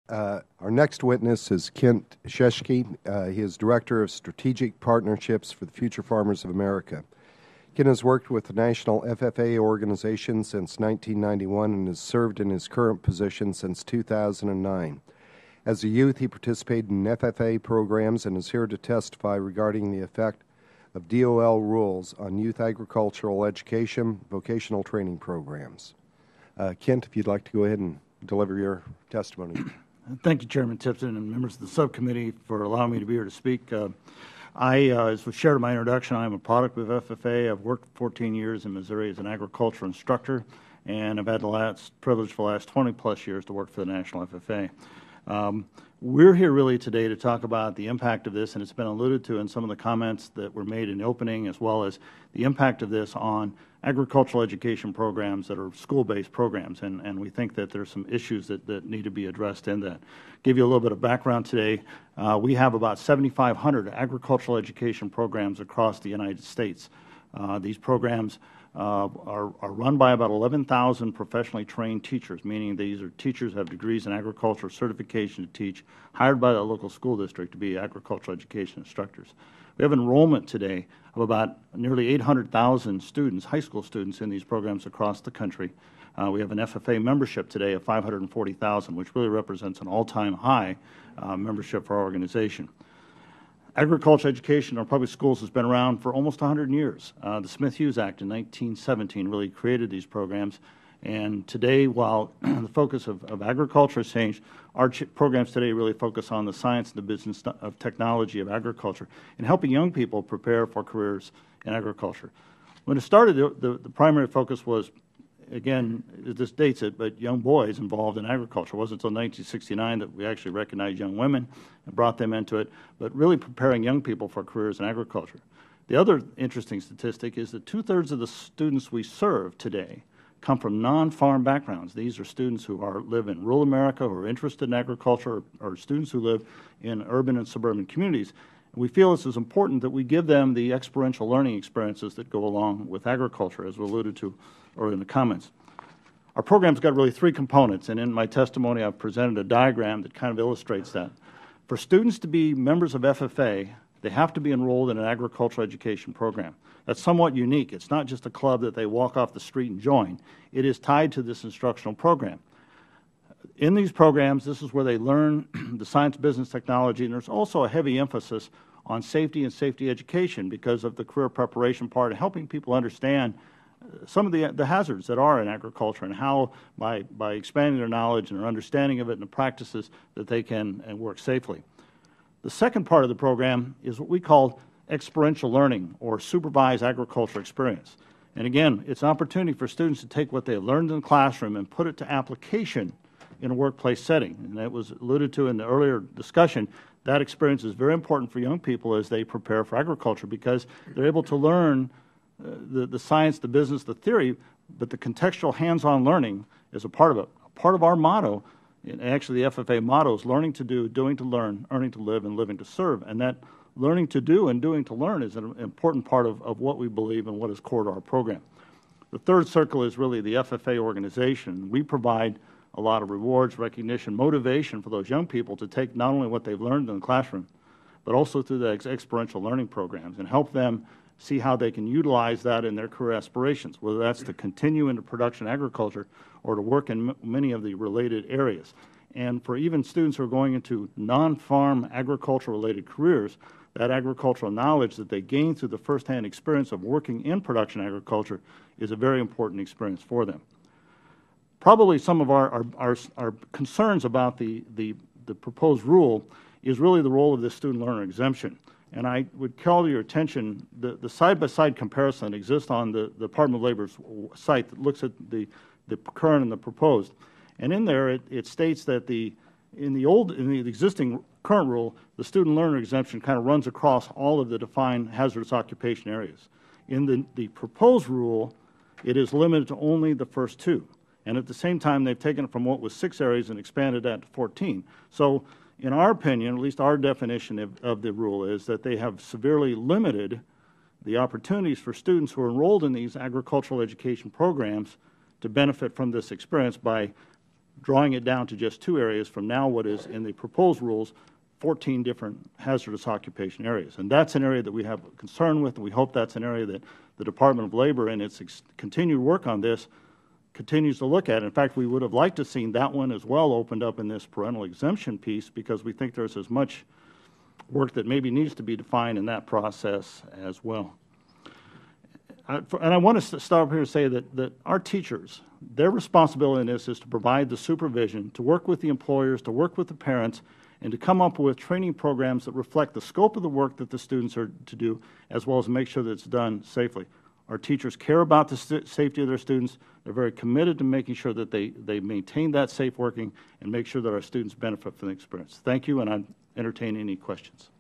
Our next witness is Kent Schescke. He is Director of Strategic Partnerships for the Future Farmers of America. Kent has worked with the National FFA organization since 1991 and has served in his current position since 2009. As a youth, he participated in FFA programs and is here to testify regarding the effect of DOL rules on youth agricultural education, vocational training programs. Kent, if you'd like to go ahead and deliver your testimony. Thank you, Chairman Tipton and members of the subcommittee, for allowing me to be here to speak. As was shared in my introduction, I am a product of FFA. I've worked 14 years in Missouri as an agriculture instructor, and I've had the privilege for the last 20-plus years to work for the National FFA. We're here really today to talk about the impact of this, and it's been alluded to in some of the comments that were made in the opening, as well as the impact of this on agricultural education programs that are school-based programs, and we think that there's some issues that need to be addressed in that. Give you a little bit of background today. We have about 7,500 agricultural education programs across the United States. These programs are run by about 11,000 professionally trained teachers, meaning these are teachers who have degrees in agriculture certification to teach, hired by the local school district to be agricultural education instructors. We have enrollment today of about nearly 800,000 students, high school students, in these programs across the country. We have an FFA membership today of 540,000, which really represents an all-time high membership for our organization. Agriculture education in our public schools has been around for almost 100 years. The Smith-Hughes Act in 1917 really created these programs, and today, while the focus of agriculture has changed, our programs today really focus on the science and the business of technology of agriculture and helping young people prepare for careers in agriculture. When it started, the primary focus was, again, this dates it, but young boys involved in agriculture. It wasn't until 1969 that we actually recognized young women and brought them into it, but really preparing young people for careers in agriculture. The other interesting statistic is that 2/3 of the students we serve today come from non-farm backgrounds. These are students who live in rural America, who are interested in agriculture, or students who live in urban and suburban communities. We feel this is important that we give them the experiential learning experiences that go along with agriculture, as we alluded to earlier in the comments. Our program's got really three components, and in my testimony I've presented a diagram that kind of illustrates that. For students to be members of FFA, they have to be enrolled in an agricultural education program. That's somewhat unique. It's not just a club that they walk off the street and join. It is tied to this instructional program. In these programs, this is where they learn the science, business, technology, and there's also a heavy emphasis on safety and safety education because of the career preparation part and helping people understand some of the hazards that are in agriculture and how, by expanding their knowledge and their understanding of it and the practices, that they can work safely. The second part of the program is what we call experiential learning, or supervised agriculture experience. And again, it's an opportunity for students to take what they learned in the classroom and put it to application in a workplace setting. And that was alluded to in the earlier discussion. That experience is very important for young people as they prepare for agriculture because they're able to learn the science, the business, the theory, but the contextual hands-on learning is a part of it. A part of our motto, and actually the FFA motto, is learning to do, doing to learn, earning to live, and living to serve. And that learning to do and doing to learn is an important part of what we believe and what is core to our program. The third circle is really the FFA organization. We provide a lot of rewards, recognition, motivation for those young people to take not only what they've learned in the classroom, but also through the experiential learning programs and help them see how they can utilize that in their career aspirations, whether that's to continue into production agriculture or to work in many of the related areas. And for even students who are going into non-farm agriculture-related careers, that agricultural knowledge that they gain through the firsthand experience of working in production agriculture is a very important experience for them. Probably some of our concerns about the proposed rule is really the role of this student learner exemption. And I would call to your attention the side-by-side comparison that exists on the Department of Labor's site that looks at the current and the proposed. And in there it states that in the existing current rule, the student learner exemption kind of runs across all of the defined hazardous occupation areas. In the proposed rule, it is limited to only the first two. And at the same time, they've taken it from what was 6 areas and expanded that to 14. So in our opinion, at least our definition of the rule is that they have severely limited the opportunities for students who are enrolled in these agricultural education programs to benefit from this experience by drawing it down to just 2 areas from now what is in the proposed rules 14 different hazardous occupation areas. And that's an area that we have concern with, and we hope that's an area that the Department of Labor in its continued work on this continues to look at. In fact, we would have liked to have seen that one as well opened up in this parental exemption piece, because we think there's as much work that maybe needs to be defined in that process as well. And I want to start here and say that our teachers, their responsibility in this is to provide the supervision, to work with the employers, to work with the parents, and to come up with training programs that reflect the scope of the work that the students are to do, as well as make sure that it's done safely. Our teachers care about the safety of their students. They're very committed to making sure that they maintain that safe working and make sure that our students benefit from the experience. Thank you, and I entertain any questions.